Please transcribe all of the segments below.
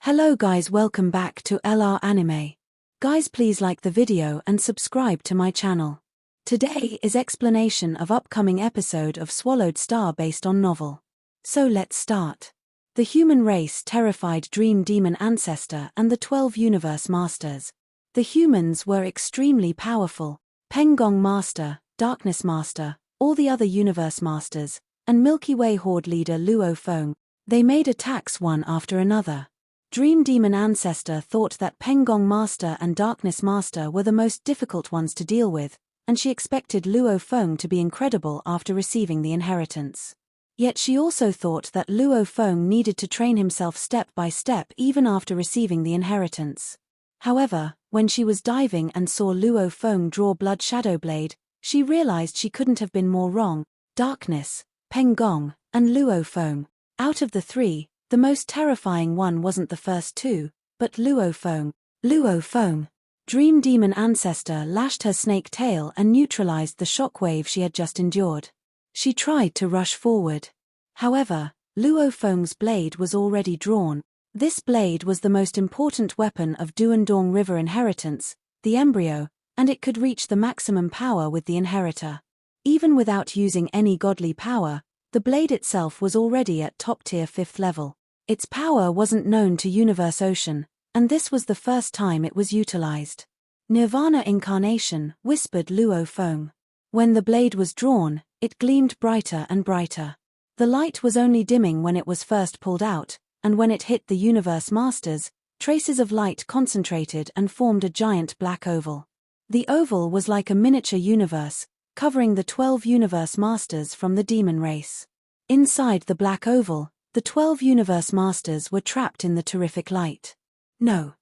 Hello guys, welcome back to LR Anime. Guys, please like the video and subscribe to my channel. Today is explanation of upcoming episode of Swallowed Star based on novel. So let's start. The human race terrified Dream Demon Ancestor and the 12 Universe Masters. The humans were extremely powerful. Pengong Master, Darkness Master, all the other Universe Masters, and Milky Way Horde leader Luo Feng. They made attacks one after another. Dream Demon Ancestor thought that Pengong Master and Darkness Master were the most difficult ones to deal with, and she expected Luo Feng to be incredible after receiving the inheritance. Yet she also thought that Luo Feng needed to train himself step by step even after receiving the inheritance. However, when she was diving and saw Luo Feng draw Blood Shadow Blade, she realized she couldn't have been more wrong. Darkness, Pengong, and Luo Feng. Out of the three, the most terrifying one wasn't the first two, but Luo Feng. Luo Feng. Dream Demon Ancestor lashed her snake tail and neutralized the shockwave she had just endured. She tried to rush forward. However, Luo Feng's blade was already drawn. This blade was the most important weapon of Duandong River inheritance, the embryo, and it could reach the maximum power with the inheritor. Even without using any godly power, the blade itself was already at top-tier 5th level. Its power wasn't known to Universe Ocean, and this was the first time it was utilized. Nirvana Incarnation, whispered Luo Feng. When the blade was drawn, it gleamed brighter and brighter. The light was only dimming when it was first pulled out, and when it hit the Universe Masters, traces of light concentrated and formed a giant black oval. The oval was like a miniature universe, covering the 12 Universe Masters from the demon race. Inside the black oval, the 12 Universe Masters were trapped in the terrific light. No.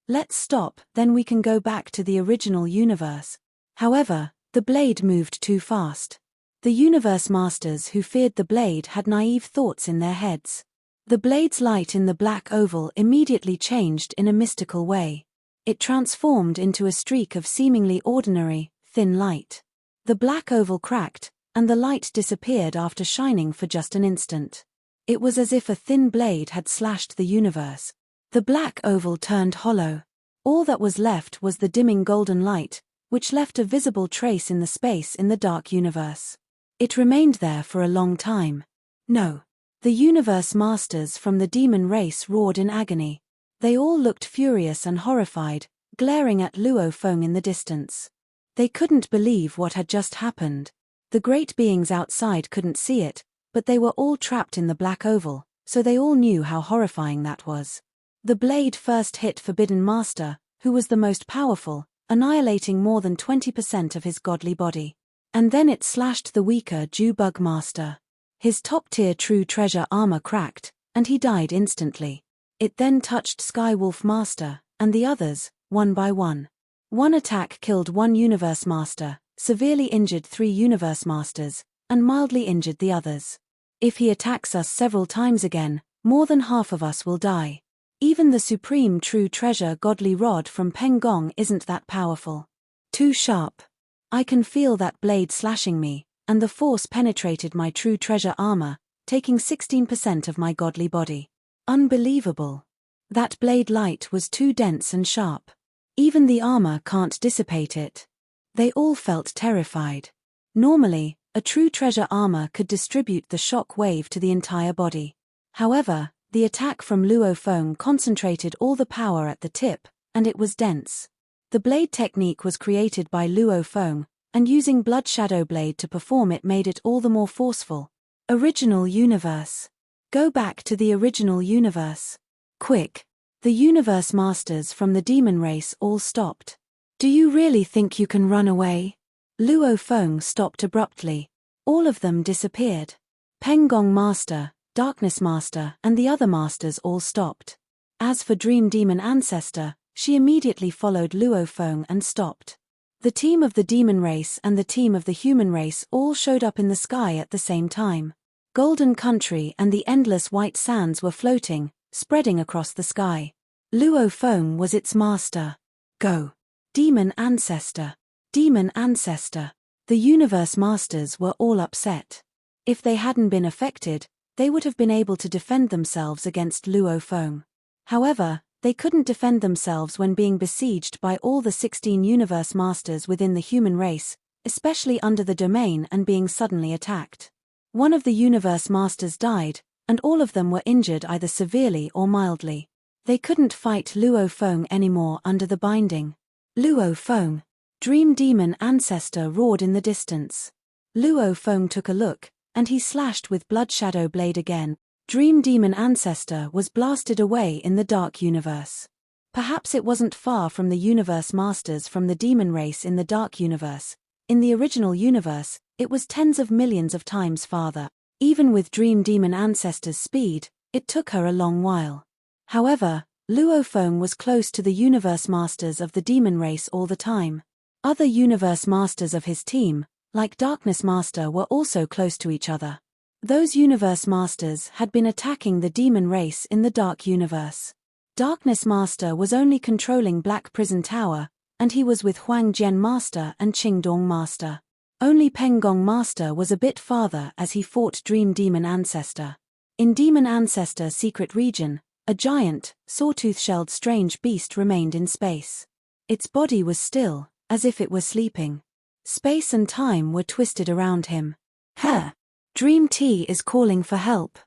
Let's stop, then we can go back to the original universe. However, the blade moved too fast. The Universe Masters who feared the blade had naive thoughts in their heads. The blade's light in the black oval immediately changed in a mystical way. It transformed into a streak of seemingly ordinary, thin light. The black oval cracked, and the light disappeared after shining for just an instant. It was as if a thin blade had slashed the universe. The black oval turned hollow. All that was left was the dimming golden light, which left a visible trace in the space in the dark universe. It remained there for a long time. No. The Universe Masters from the demon race roared in agony. They all looked furious and horrified, glaring at Luo Feng in the distance. They couldn't believe what had just happened. The great beings outside couldn't see it, but they were all trapped in the black oval, so they all knew how horrifying that was. The blade first hit Forbidden Master, who was the most powerful, annihilating more than 20% of his godly body. And then it slashed the weaker Jubug Master. His top-tier True Treasure armor cracked, and he died instantly. It then touched Skywolf Master, and the others, one by one. One attack killed one Universe Master, severely injured 3 Universe Masters, and mildly injured the others. If he attacks us several times again, more than half of us will die. Even the supreme True Treasure Godly Rod from Pengong isn't that powerful. Too sharp. I can feel that blade slashing me, and the force penetrated my True Treasure armor, taking 16% of my godly body. Unbelievable. That blade light was too dense and sharp. Even the armor can't dissipate it. They all felt terrified. Normally, a True Treasure armor could distribute the shock wave to the entire body. However, the attack from Luo Feng concentrated all the power at the tip, and it was dense. The blade technique was created by Luo Feng, and using Blood Shadow Blade to perform it made it all the more forceful. Original universe. Go back to the original universe. Quick. The Universe Masters from the demon race all stopped. Do you really think you can run away? Luo Feng stopped abruptly. All of them disappeared. Pengong Master, Darkness Master, and the other masters all stopped. As for Dream Demon Ancestor, she immediately followed Luo Feng and stopped. The team of the demon race and the team of the human race all showed up in the sky at the same time. Golden Country and the endless white sands were floating, spreading across the sky. Luo Feng was its master. Go. Demon Ancestor. Demon Ancestor. The Universe Masters were all upset. If they hadn't been affected, they would have been able to defend themselves against Luo Feng. However, they couldn't defend themselves when being besieged by all the 16 universe masters within the human race, especially under the domain and being suddenly attacked. One of the universe masters died, and all of them were injured either severely or mildly. They couldn't fight Luo Feng anymore under the binding. Luo Feng! Dream Demon Ancestor roared in the distance. Luo Feng took a look, and he slashed with Blood Shadow Blade again. Dream Demon Ancestor was blasted away in the dark universe. Perhaps it wasn't far from the universe masters from the demon race in the dark universe. In the original universe, it was tens of millions of times farther. Even with Dream Demon Ancestor's speed, it took her a long while. However, Luo Feng was close to the universe masters of the demon race all the time. Other universe masters of his team, like Darkness Master, were also close to each other. Those universe masters had been attacking the demon race in the dark universe. Darkness Master was only controlling Black Prison Tower, and he was with Huang Jian Master and Qingdong Master. Only Penggong Master was a bit farther as he fought Dream Demon Ancestor. In Demon Ancestor Secret Region, a giant, sawtooth-shelled strange beast remained in space. Its body was still, as if it were sleeping. Space and time were twisted around him. Huh! Dream T is calling for help.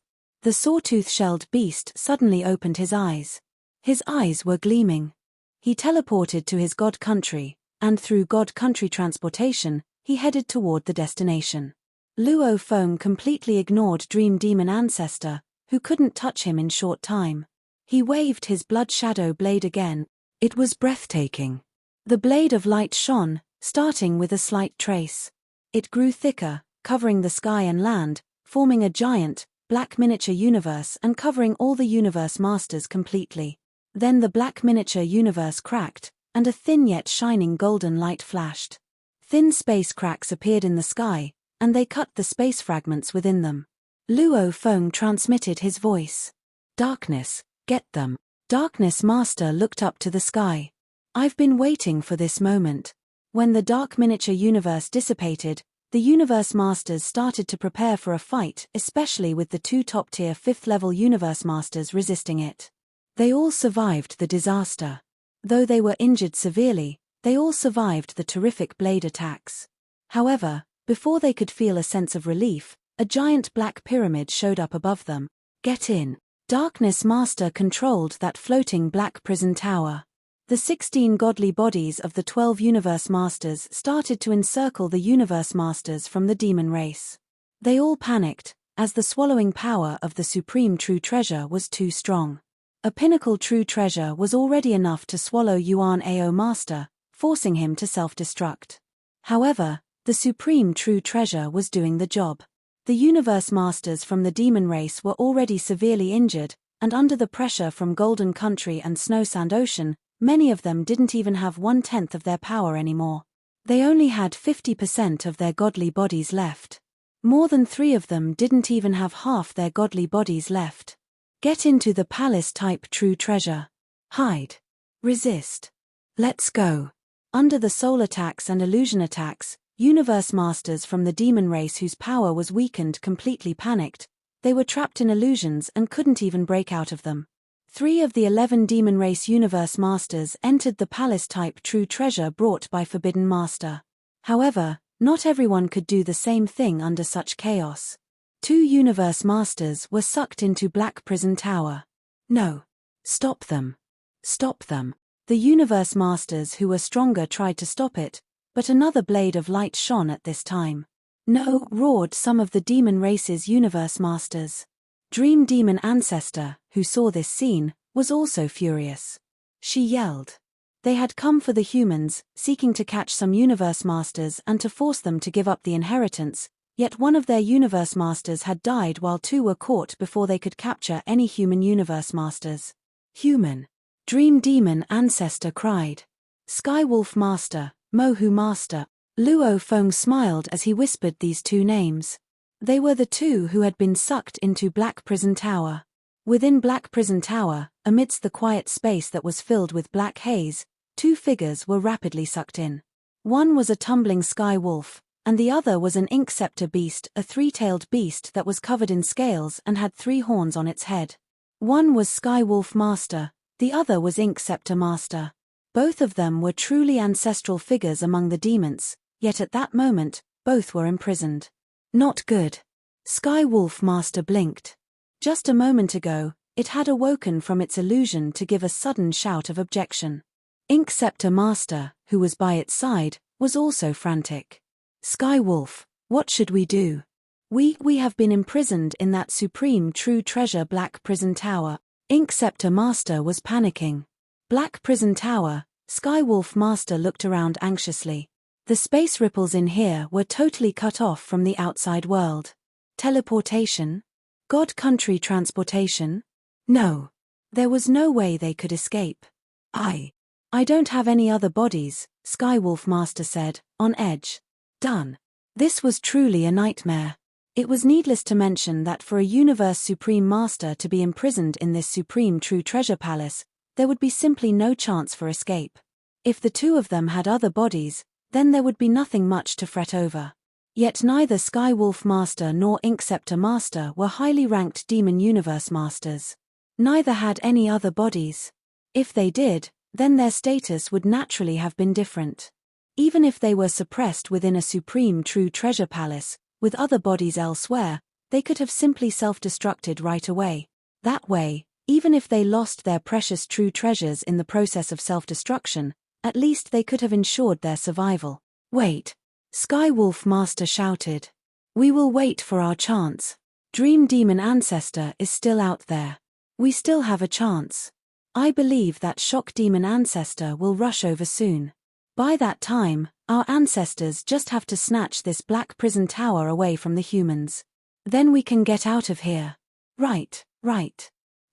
The sawtooth-shelled beast suddenly opened his eyes. His eyes were gleaming. He teleported to his god country, and through god country transportation, he headed toward the destination. Luo Feng completely ignored Dream Demon Ancestor, who couldn't touch him in short time. He waved his Blood Shadow Blade again. It was breathtaking. The blade of light shone, starting with a slight trace. It grew thicker, covering the sky and land, forming a giant, black miniature universe and covering all the universe masters completely. Then the black miniature universe cracked, and a thin yet shining golden light flashed. Thin space cracks appeared in the sky, and they cut the space fragments within them. Luo Feng transmitted his voice. Darkness, get them. Darkness Master looked up to the sky. I've been waiting for this moment. When the dark miniature universe dissipated, the universe masters started to prepare for a fight, especially with the two top-tier 5th-level universe masters resisting it. They all survived the disaster. Though they were injured severely, they all survived the terrific blade attacks. However, before they could feel a sense of relief, a giant black pyramid showed up above them. Get in. Darkness Master controlled that floating black prison tower. The 16 godly bodies of the 12 universe masters started to encircle the universe masters from the demon race. They all panicked, as the swallowing power of the supreme true treasure was too strong. A pinnacle true treasure was already enough to swallow Yuan Ao Master, forcing him to self-destruct. However, the supreme true treasure was doing the job. The universe masters from the demon race were already severely injured, and under the pressure from Golden Country and Snow Sand Ocean, many of them didn't even have 1/10 of their power anymore. They only had 50% of their godly bodies left. More than 3 of them didn't even have half their godly bodies left. Get into the palace-type true treasure. Hide. Resist. Let's go. Under the soul attacks and illusion attacks, universe masters from the demon race whose power was weakened completely panicked. They were trapped in illusions and couldn't even break out of them. 3 of the 11 demon race universe masters entered the palace-type true treasure brought by Forbidden Master. However, not everyone could do the same thing under such chaos. 2 universe masters were sucked into Black Prison Tower. No. Stop them. Stop them. The universe masters who were stronger tried to stop it, but another blade of light shone at this time. No, roared some of the demon race's universe masters. Dream Demon Ancestor, who saw this scene, was also furious. She yelled. They had come for the humans, seeking to catch some universe masters and to force them to give up the inheritance, yet one of their universe masters had died while 2 were caught before they could capture any human universe masters. Human. Dream Demon Ancestor cried. Skywolf Master, Mohu Master. Luo Feng smiled as he whispered these 2 names. They were the 2 who had been sucked into Black Prison Tower. Within Black Prison Tower, amidst the quiet space that was filled with black haze, 2 figures were rapidly sucked in. One was a tumbling sky wolf, and the other was an ink scepter beast, a 3-tailed beast that was covered in scales and had 3 horns on its head. One was Skywolf Master, the other was Inksceptor Master. Both of them were truly ancestral figures among the demons, yet at that moment, both were imprisoned. Not good. Skywolf Master blinked. Just a moment ago, it had awoken from its illusion to give a sudden shout of objection. Inksceptor Master, who was by its side, was also frantic. Skywolf, what should we do? We have been imprisoned in that supreme true treasure Black Prison Tower. Inksceptor Master was panicking. Black Prison Tower. Skywolf Master looked around anxiously. The space ripples in here were totally cut off from the outside world. Teleportation? God country transportation? No. There was no way they could escape. I don't have any other bodies, Skywolf Master said, on edge. Done. This was truly a nightmare. It was needless to mention that for a Universe Supreme Master to be imprisoned in this supreme true treasure palace, there would be simply no chance for escape. If the two of them had other bodies, then there would be nothing much to fret over. Yet neither Skywolf Master nor Inksceptor Master were highly ranked Demon Universe Masters. Neither had any other bodies. If they did, then their status would naturally have been different. Even if they were suppressed within a supreme true treasure palace, with other bodies elsewhere, they could have simply self-destructed right away. That way, even if they lost their precious true treasures in the process of self-destruction, at least they could have ensured their survival. Wait! Skywolf Master shouted. We will wait for our chance. Dream Demon Ancestor is still out there. We still have a chance. I believe that Shock Demon Ancestor will rush over soon. By that time, our ancestors just have to snatch this Black Prison Tower away from the humans. Then we can get out of here. Right.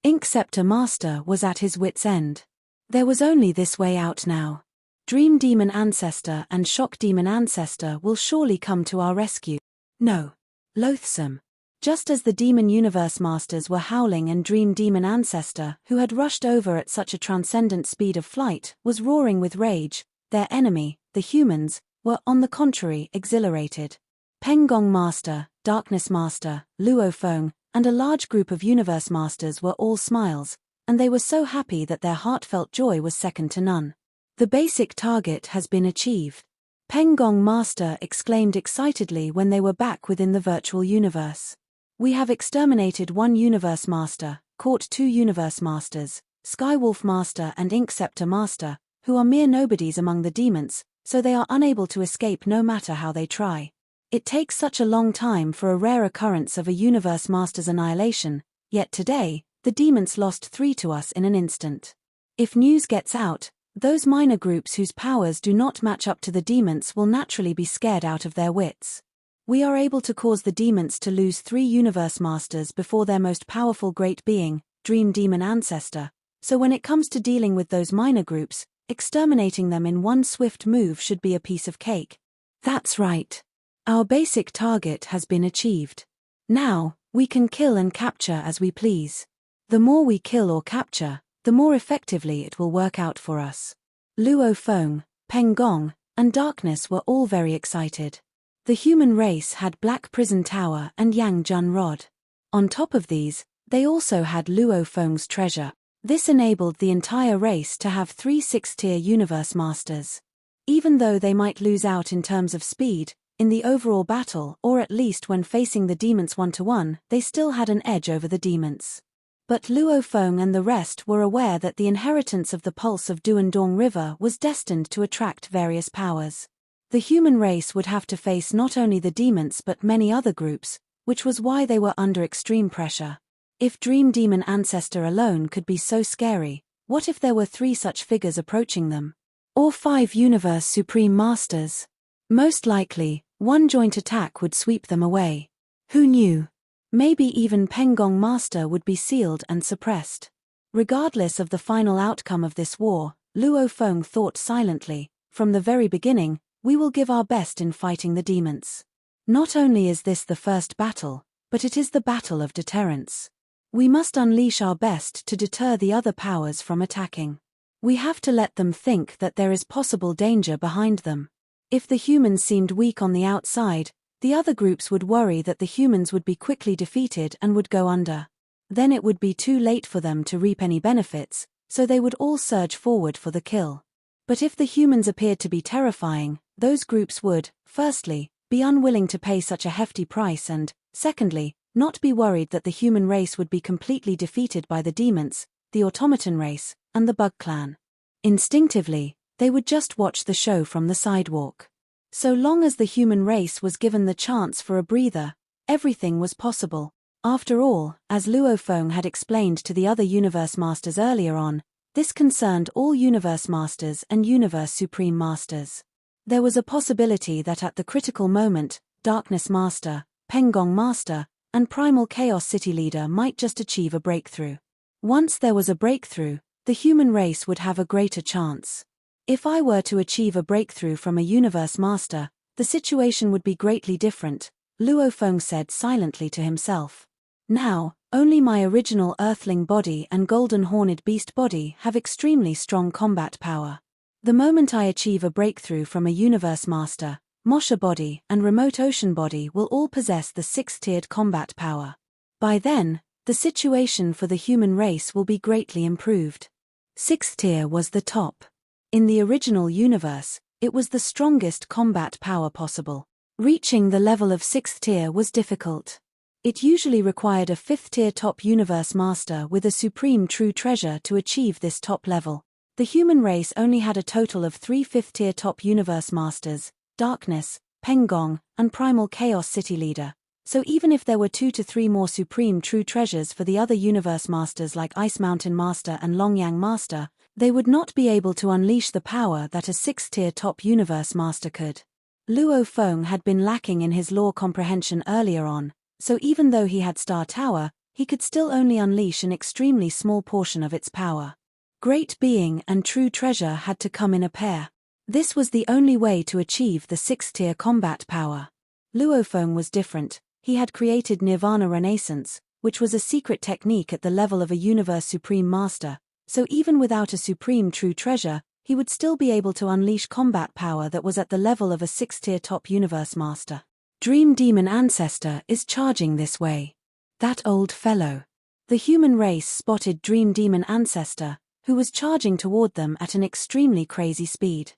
Inksceptor Master was at his wit's end. There was only this way out now. Dream Demon Ancestor and Shock Demon Ancestor will surely come to our rescue. No. Loathsome. Just as the Demon Universe Masters were howling and Dream Demon Ancestor, who had rushed over at such a transcendent speed of flight, was roaring with rage, their enemy, the humans, were on the contrary exhilarated. Pengong Master, Darkness Master, Luo Feng, and a large group of Universe Masters were all smiles, and they were so happy that their heartfelt joy was second to none. The basic target has been achieved. Pengong Master exclaimed excitedly when they were back within the virtual universe. We have exterminated one Universe Master, caught two Universe Masters, Skywolf Master and Inksceptor Master, who are mere nobodies among the demons, so they are unable to escape no matter how they try. It takes such a long time for a rare occurrence of a Universe Master's annihilation, yet today, the demons lost 3 to us in an instant. If news gets out, those minor groups whose powers do not match up to the demons will naturally be scared out of their wits. We are able to cause the demons to lose 3 Universe Masters before their most powerful great being, Dream Demon Ancestor, so when it comes to dealing with those minor groups, exterminating them in one swift move should be a piece of cake. That's right. Our basic target has been achieved. Now, we can kill and capture as we please. The more we kill or capture, the more effectively it will work out for us. Luo Feng, Pengong, and Darkness were all very excited. The human race had Black Prison Tower and Yang Jun Rod. On top of these, they also had Luo Feng's treasure. This enabled the entire race to have 3 6-tier Universe Masters. Even though they might lose out in terms of speed, in the overall battle or at least when facing the demons 1-to-1, they still had an edge over the demons. But Luo Feng and the rest were aware that the inheritance of the pulse of Duandong River was destined to attract various powers. The human race would have to face not only the demons but many other groups, which was why they were under extreme pressure. If Dream Demon Ancestor alone could be so scary, what if there were 3 such figures approaching them? Or 5 Universe Supreme Masters? Most likely, one joint attack would sweep them away. Who knew? Maybe even Pengong Master would be sealed and suppressed. Regardless of the final outcome of this war, Luo Feng thought silently, from the very beginning, we will give our best in fighting the demons. Not only is this the first battle, but it is the battle of deterrence. We must unleash our best to deter the other powers from attacking. We have to let them think that there is possible danger behind them. If the humans seemed weak on the outside, the other groups would worry that the humans would be quickly defeated and would go under. Then it would be too late for them to reap any benefits, so they would all surge forward for the kill. But if the humans appeared to be terrifying, those groups would, firstly, be unwilling to pay such a hefty price and, secondly, not be worried that the human race would be completely defeated by the demons, the automaton race, and the bug clan. Instinctively, they would just watch the show from the sidewalk. So long as the human race was given the chance for a breather, everything was possible. After all, as Luo Feng had explained to the other Universe Masters earlier on, this concerned all Universe Masters and Universe Supreme Masters. There was a possibility that at the critical moment, Darkness Master, Pengong Master, and Primal Chaos City Leader might just achieve a breakthrough. Once there was a breakthrough, the human race would have a greater chance. If I were to achieve a breakthrough from a Universe Master, the situation would be greatly different, Luo Feng said silently to himself. Now, only my original Earthling body and Golden Horned Beast body have extremely strong combat power. The moment I achieve a breakthrough from a Universe Master, Mosha body and Remote Ocean body will all possess the 6th-tiered combat power. By then, the situation for the human race will be greatly improved. 6th tier was the top. In the original universe, it was the strongest combat power possible. Reaching the level of 6th tier was difficult. It usually required a 5th tier top universe master with a supreme true treasure to achieve this top level. The human race only had a total of 3 5th tier top universe masters, Darkness, Pengong, and Primal Chaos City Leader. So even if there were 2 to 3 more supreme true treasures for the other universe masters like Ice Mountain Master and Longyang Master, they would not be able to unleash the power that a 6th tier top universe master could. Luo Feng had been lacking in his lore comprehension earlier on, so even though he had Star Tower, he could still only unleash an extremely small portion of its power. Great Being and True Treasure had to come in a pair. This was the only way to achieve the 6th tier combat power. Luo Feng was different. He had created Nirvana Renaissance, which was a secret technique at the level of a Universe Supreme Master, so even without a Supreme True Treasure, he would still be able to unleash combat power that was at the level of a 6th tier top Universe Master. Dream Demon Ancestor is charging this way. That old fellow. The human race spotted Dream Demon Ancestor, who was charging toward them at an extremely crazy speed.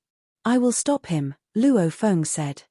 I will stop him, Luo Feng said.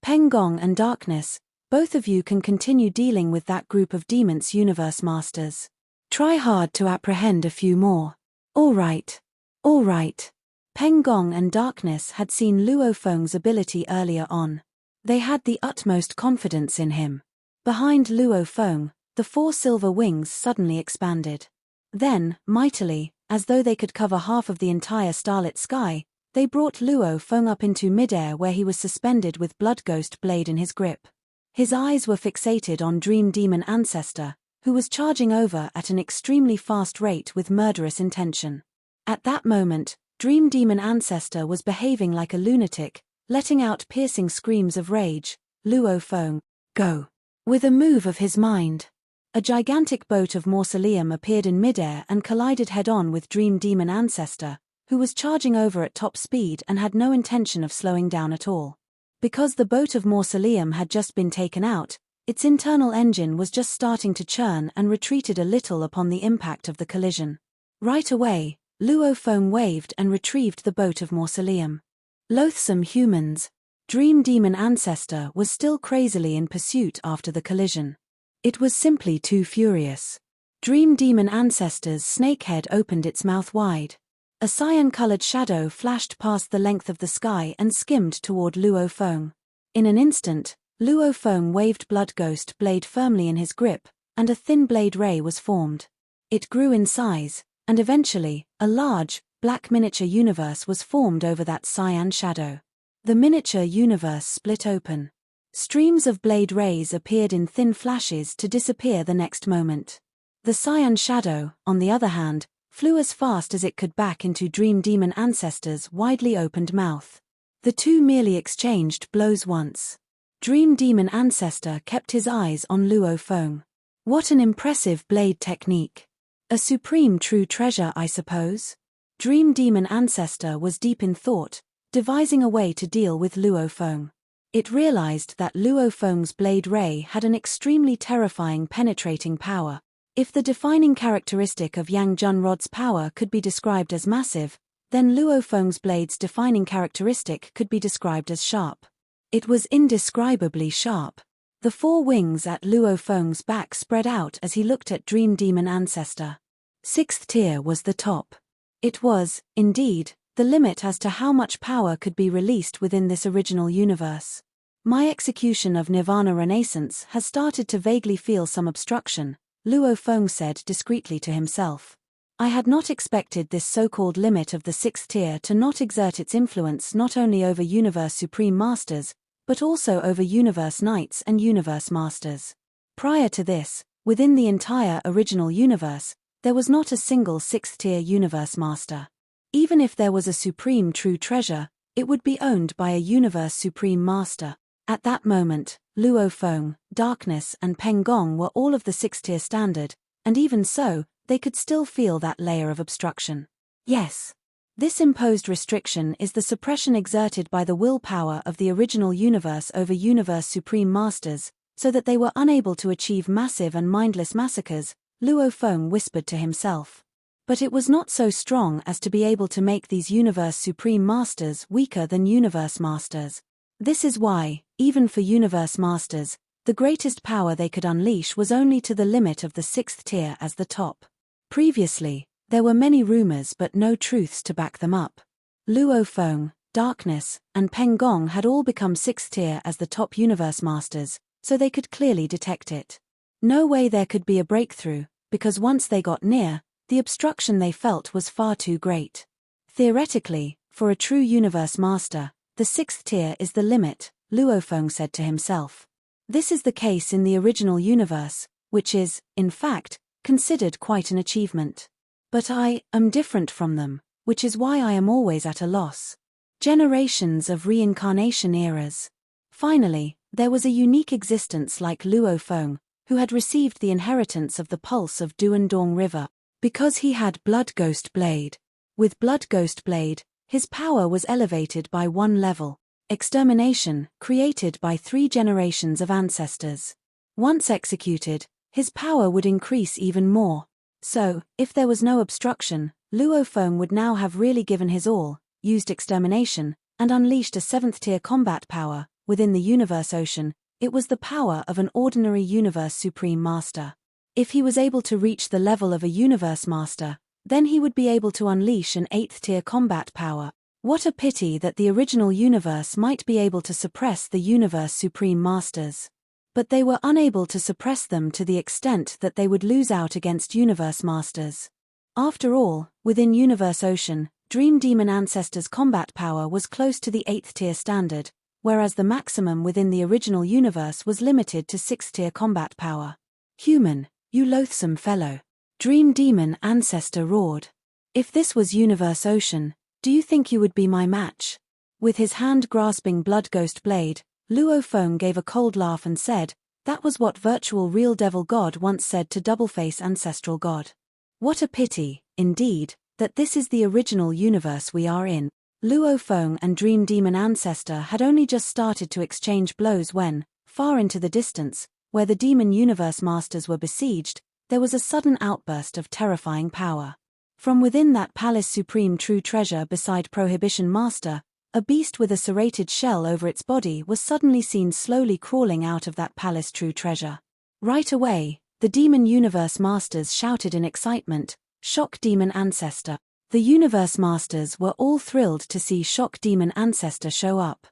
Pengong and Darkness, both of you can continue dealing with that group of demons Universe Masters. Try hard to apprehend a few more. All right. All right. Pengong and Darkness had seen Luo Feng's ability earlier on. They had the utmost confidence in him. Behind Luo Feng, the 4 silver wings suddenly expanded. Then, mightily, as though they could cover half of the entire starlit sky, they brought Luo Feng up into midair where he was suspended with Blood Ghost blade in his grip. His eyes were fixated on Dream Demon Ancestor, who was charging over at an extremely fast rate with murderous intention. At that moment, Dream Demon Ancestor was behaving like a lunatic, letting out piercing screams of rage. Luo Feng, go. With a move of his mind, a gigantic boat of mausoleum appeared in midair and collided head-on with Dream Demon Ancestor, who was charging over at top speed and had no intention of slowing down at all. Because the boat of mausoleum had just been taken out, its internal engine was just starting to churn and retreated a little upon the impact of the collision. Right away, Luo Feng waved and retrieved the boat of mausoleum. Loathsome humans. Dream Demon Ancestor was still crazily in pursuit after the collision. It was simply too furious. Dream Demon Ancestor's snake head opened its mouth wide. A cyan-colored shadow flashed past the length of the sky and skimmed toward Luo Feng. In an instant, Luo Feng waved Blood Ghost blade firmly in his grip, and a thin blade ray was formed. It grew in size, and eventually, a large, black miniature universe was formed over that cyan shadow. The miniature universe split open. Streams of blade rays appeared in thin flashes to disappear the next moment. The cyan shadow, on the other hand, flew as fast as it could back into Dream Demon Ancestor's widely opened mouth. The two merely exchanged blows once. Dream Demon Ancestor kept his eyes on Luo Feng. What an impressive blade technique. A supreme true treasure, I suppose? Dream Demon Ancestor was deep in thought, devising a way to deal with Luo Feng. It realized that Luo Feng's blade ray had an extremely terrifying penetrating power. If the defining characteristic of Yang Junrod's power could be described as massive, then Luo Feng's blade's defining characteristic could be described as sharp. It was indescribably sharp. The four wings at Luo Feng's back spread out as he looked at Dream Demon Ancestor. Sixth tier was the top. It was, indeed, the limit as to how much power could be released within this original universe. My execution of Nirvana Renaissance has started to vaguely feel some obstruction, Luo Feng said discreetly to himself. I had not expected this so-called limit of the sixth tier to not exert its influence not only over Universe Supreme Masters, but also over Universe Knights and Universe Masters. Prior to this, within the entire original universe, there was not a single sixth-tier Universe Master. Even if there was a Supreme True Treasure, it would be owned by a Universe Supreme Master. At that moment, Luo Feng, Darkness and Peng Gong were all of the sixth-tier standard, and even so, they could still feel that layer of obstruction. Yes. This imposed restriction is the suppression exerted by the willpower of the original universe over Universe Supreme Masters, so that they were unable to achieve massive and mindless massacres, Luo Feng whispered to himself. But it was not so strong as to be able to make these Universe Supreme Masters weaker than Universe Masters. This is why, even for Universe Masters, the greatest power they could unleash was only to the limit of the sixth tier as the top. Previously, there were many rumors but no truths to back them up. Luo Feng, Darkness, and Peng Gong had all become sixth tier as the top Universe Masters, so they could clearly detect it. No way there could be a breakthrough, because once they got near, the obstruction they felt was far too great. Theoretically, for a true Universe Master, the sixth tier is the limit, Luo Feng said to himself. This is the case in the original universe, which is, in fact, considered quite an achievement. But I am different from them, which is why I am always at a loss. Generations of reincarnation eras. Finally, there was a unique existence like Luo Feng, who had received the inheritance of the pulse of Duandong River, because he had Blood Ghost Blade. With Blood Ghost Blade, his power was elevated by one level. Extermination, created by 3 generations of ancestors. Once executed, his power would increase even more. So, if there was no obstruction, Luo Feng would now have really given his all, used extermination, and unleashed a 7th-tier combat power. Within the Universe Ocean, it was the power of an ordinary Universe Supreme Master. If he was able to reach the level of a Universe Master, then he would be able to unleash an 8th-tier combat power. What a pity that the original universe might be able to suppress the Universe Supreme Masters. But they were unable to suppress them to the extent that they would lose out against Universe Masters. After all, within Universe Ocean, Dream Demon Ancestor's combat power was close to the 8th-tier standard, whereas the maximum within the original universe was limited to 6th-tier combat power. Human, you loathsome fellow. Dream Demon Ancestor roared. If this was Universe Ocean, do you think you would be my match? With his hand grasping Blood Ghost Blade, Luo Feng gave a cold laugh and said, that was what virtual real devil god once said to Doubleface Ancestral God. What a pity, indeed, that this is the original universe we are in. Luo Feng and Dream Demon Ancestor had only just started to exchange blows when, far into the distance, where the Demon Universe Masters were besieged, there was a sudden outburst of terrifying power. From within that Palace Supreme True Treasure beside Prohibition Master, a beast with a serrated shell over its body was suddenly seen slowly crawling out of that Palace True Treasure. Right away, the Demon Universe Masters shouted in excitement, Shock Demon Ancestor. The Universe Masters were all thrilled to see Shock Demon Ancestor show up.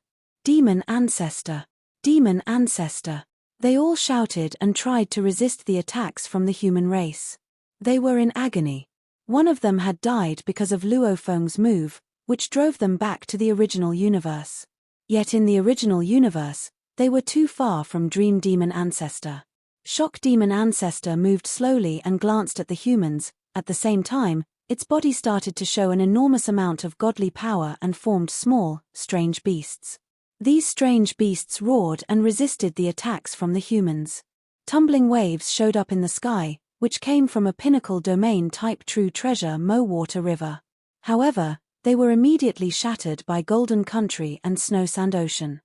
Demon Ancestor! Demon Ancestor! They all shouted and tried to resist the attacks from the human race. They were in agony. One of them had died because of Luo Feng's move, which drove them back to the original universe. Yet in the original universe, they were too far from Dream Demon Ancestor. Shock Demon Ancestor moved slowly and glanced at the humans. At the same time, its body started to show an enormous amount of godly power and formed small, strange beasts. These strange beasts roared and resisted the attacks from the humans. Tumbling waves showed up in the sky, which came from a pinnacle domain-type true treasure Mo Water River. However, they were immediately shattered by Golden Country and Snow Sand Ocean.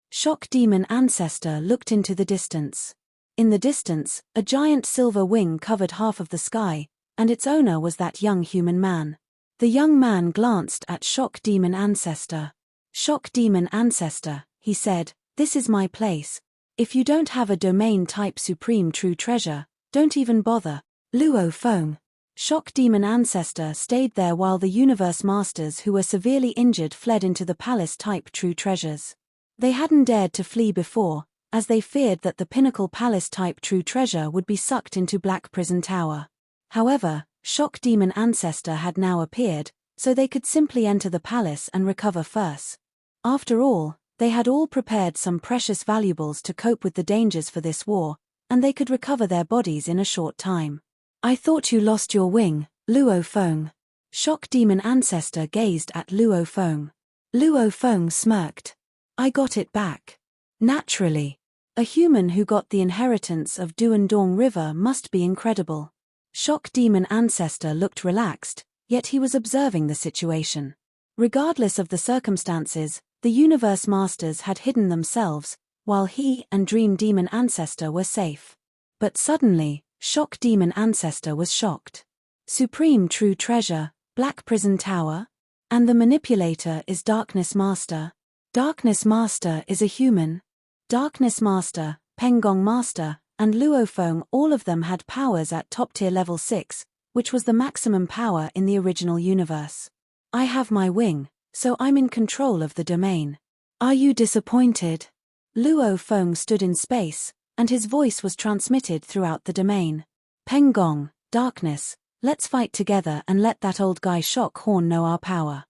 Shock Demon Ancestor looked into the distance. In the distance, a giant silver wing covered half of the sky, and its owner was that young human man. The young man glanced at Shock Demon Ancestor. "Shock Demon Ancestor," he said, "this is my place. If you don't have a domain-type supreme true treasure, don't even bother." Luo Feng. Shock Demon Ancestor stayed there while the Universe Masters who were severely injured fled into the Palace-type true treasures. They hadn't dared to flee before, as they feared that the Pinnacle Palace-type true treasure would be sucked into Black Prison Tower. However, Shock Demon Ancestor had now appeared, so they could simply enter the palace and recover first. After all, they had all prepared some precious valuables to cope with the dangers for this war, and they could recover their bodies in a short time. "I thought you lost your wing, Luo Feng." Shock Demon Ancestor gazed at Luo Feng. Luo Feng smirked. "I got it back. Naturally. A human who got the inheritance of Duandong River must be incredible." Shock Demon Ancestor looked relaxed, yet he was observing the situation. Regardless of the circumstances, the Universe Masters had hidden themselves, while he and Dream Demon Ancestor were safe. But suddenly, Shock Demon Ancestor was shocked. "Supreme True Treasure, Black Prison Tower? And the manipulator is Darkness Master? Darkness Master is a human? Darkness Master, Pengong Master, and Luo Feng, all of them had powers at top-tier level 6, which was the maximum power in the original universe. I have my wing, so I'm in control of the domain. Are you disappointed?" Luo Feng stood in space, and his voice was transmitted throughout the domain. "Pengong, Darkness, let's fight together and let that old guy Shock Horn know our power."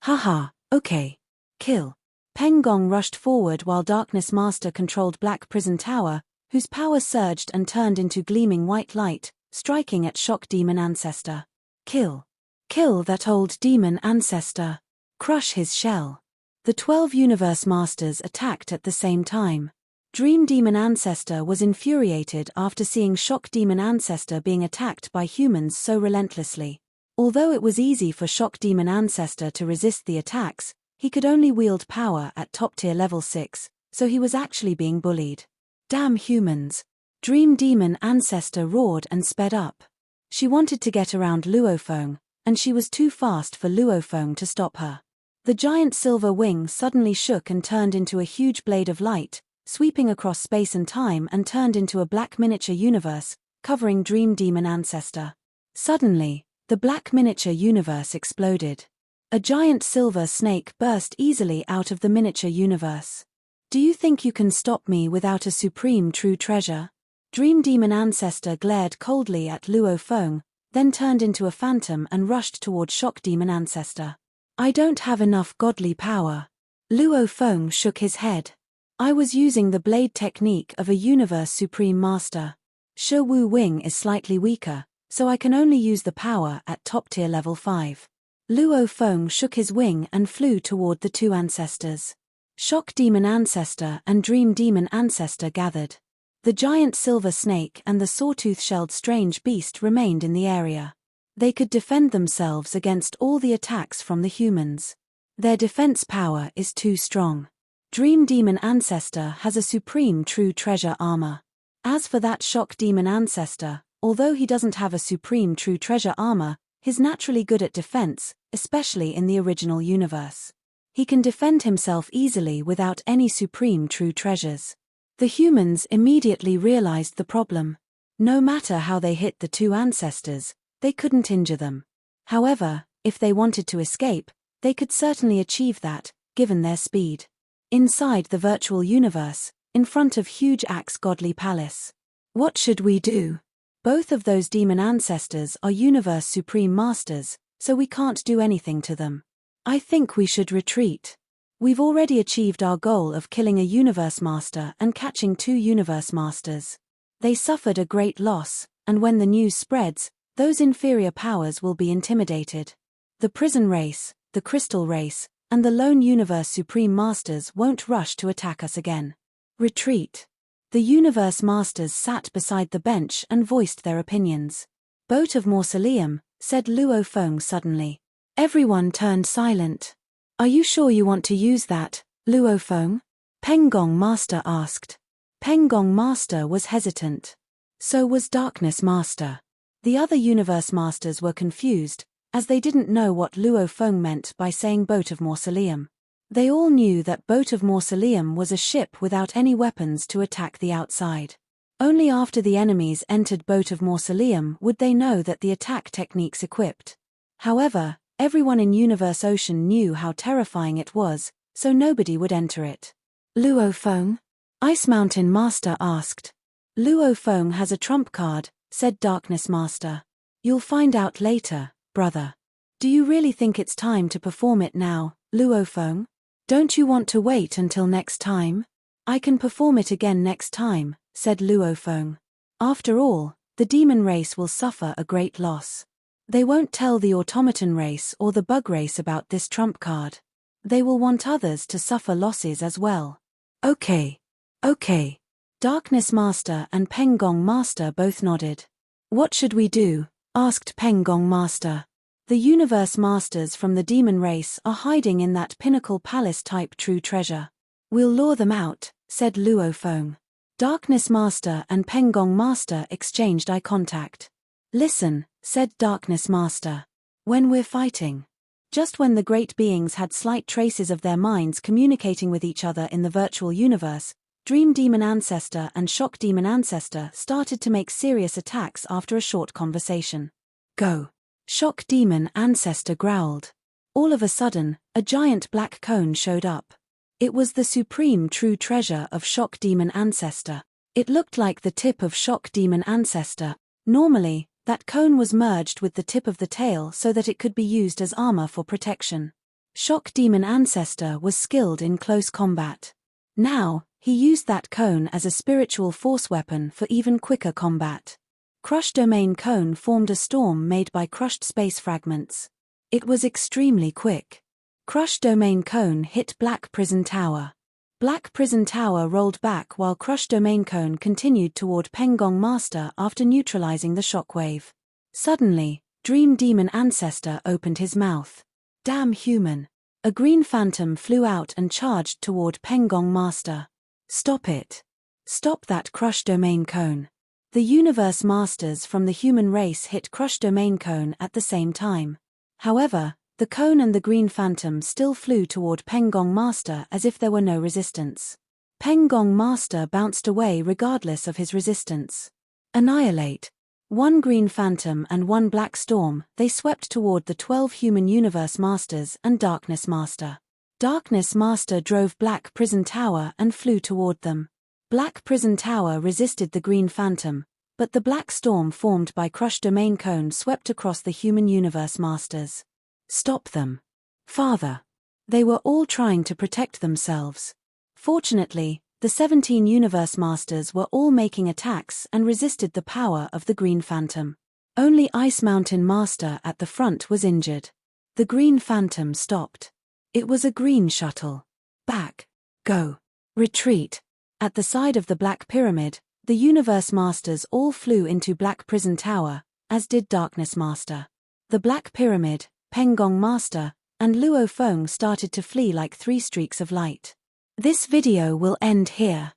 "Haha, okay. Kill." Pengong rushed forward while Darkness Master controlled Black Prison Tower, whose power surged and turned into gleaming white light, striking at Shock Demon Ancestor. "Kill. Kill that old demon ancestor. Crush his shell." The 12 Universe Masters attacked at the same time. Dream Demon Ancestor was infuriated after seeing Shock Demon Ancestor being attacked by humans so relentlessly. Although it was easy for Shock Demon Ancestor to resist the attacks, he could only wield power at top-tier level 6, so he was actually being bullied. "Damn humans." Dream Demon Ancestor roared and sped up. She wanted to get around Luo Feng, and she was too fast for Luo Feng to stop her. The giant silver wing suddenly shook and turned into a huge blade of light, sweeping across space and time and turned into a black miniature universe, covering Dream Demon Ancestor. Suddenly, the black miniature universe exploded. A giant silver snake burst easily out of the miniature universe. "Do you think you can stop me without a supreme true treasure?" Dream Demon Ancestor glared coldly at Luo Feng, then turned into a phantom and rushed toward Shock Demon Ancestor. "I don't have enough godly power." Luo Feng shook his head. "I was using the blade technique of a Universe Supreme Master. Shi Wu Wing is slightly weaker, so I can only use the power at top-tier level 5. Luo Feng shook his wing and flew toward the two ancestors. Shock Demon Ancestor and Dream Demon Ancestor gathered. The giant silver snake and the sawtooth-shelled strange beast remained in the area. They could defend themselves against all the attacks from the humans. Their defense power is too strong. Dream Demon Ancestor has a supreme true treasure armor. As for that Shock Demon Ancestor, although he doesn't have a supreme true treasure armor, he's naturally good at defense, especially in the original universe. He can defend himself easily without any supreme true treasures. The humans immediately realized the problem. No matter how they hit the two ancestors, they couldn't injure them. However, if they wanted to escape, they could certainly achieve that, given their speed. Inside the virtual universe, in front of huge Axe Godly Palace. "What should we do? Both of those demon ancestors are Universe Supreme Masters, so we can't do anything to them. I think we should retreat. We've already achieved our goal of killing a Universe Master and catching 2 Universe Masters. They suffered a great loss, and when the news spreads, those inferior powers will be intimidated. The Prison Race, the Crystal Race, and the lone Universe Supreme Masters won't rush to attack us again. Retreat." The Universe Masters sat beside the bench and voiced their opinions. "Boat of Mausoleum," said Luo Feng suddenly. Everyone turned silent. "Are you sure you want to use that, Luo Feng?" Pengong Master asked. Pengong Master was hesitant. So was Darkness Master. The other Universe Masters were confused, as they didn't know what Luo Feng meant by saying Boat of Mausoleum. They all knew that Boat of Mausoleum was a ship without any weapons to attack the outside. Only after the enemies entered Boat of Mausoleum would they know that the attack techniques equipped. However, everyone in Universe Ocean knew how terrifying it was, so nobody would enter it. Luo Feng? Ice Mountain Master asked. Luo Feng has a trump card, said Darkness Master. You'll find out later, brother. Do you really think it's time to perform it now, Luo Feng? Don't you want to wait until next time? I can perform it again next time, said Luo Feng. After all, the demon race will suffer a great loss. They won't tell the automaton race or the bug race about this trump card. They will want others to suffer losses as well. Okay. Darkness Master and Pengong Master both nodded. What should we do? Asked Pengong Master. The Universe Masters from the demon race are hiding in that Pinnacle Palace-type true treasure. We'll lure them out, said Luo Feng. Darkness Master and Pengong Master exchanged eye contact. Listen, said Darkness Master. When we're fighting. Just when the great beings had slight traces of their minds communicating with each other in the virtual universe, Dream Demon Ancestor and Shock Demon Ancestor started to make serious attacks after a short conversation. Go. Shock Demon Ancestor growled. All of a sudden, a giant black cone showed up. It was the supreme true treasure of Shock Demon Ancestor. It looked like the tip of Shock Demon Ancestor. Normally, that cone was merged with the tip of the tail so that it could be used as armor for protection. Shock Demon Ancestor was skilled in close combat. Now, he used that cone as a spiritual force weapon for even quicker combat. Crush Domain Cone formed a storm made by crushed space fragments. It was extremely quick. Crush Domain Cone hit Black Prison Tower. Black Prison Tower rolled back while Crush Domain Cone continued toward Pengong Master after neutralizing the shockwave. Suddenly, Dream Demon Ancestor opened his mouth. Damn human. A green phantom flew out and charged toward Pengong Master. Stop it. Stop that Crush Domain Cone. The Universe Masters from the human race hit Crush Domain Cone at the same time. However, the cone and the green phantom still flew toward Pengong Master as if there were no resistance. Pengong Master bounced away regardless of his resistance. Annihilate. One green phantom and one black storm, they swept toward the 12 human Universe Masters and Darkness Master. Darkness Master drove Black Prison Tower and flew toward them. Black Prison Tower resisted the green phantom, but the black storm formed by Crush Domain Cone swept across the human Universe Masters. Stop them. Father. They were all trying to protect themselves. Fortunately, the 17 Universe Masters were all making attacks and resisted the power of the green phantom. Only Ice Mountain Master at the front was injured. The green phantom stopped. It was a green shuttle. Back. Go. Retreat. At the side of the Black Pyramid, the Universe Masters all flew into Black Prison Tower, as did Darkness Master. The Black Pyramid, Pengong Master, and Luo Feng started to flee like 3 streaks of light. This video will end here.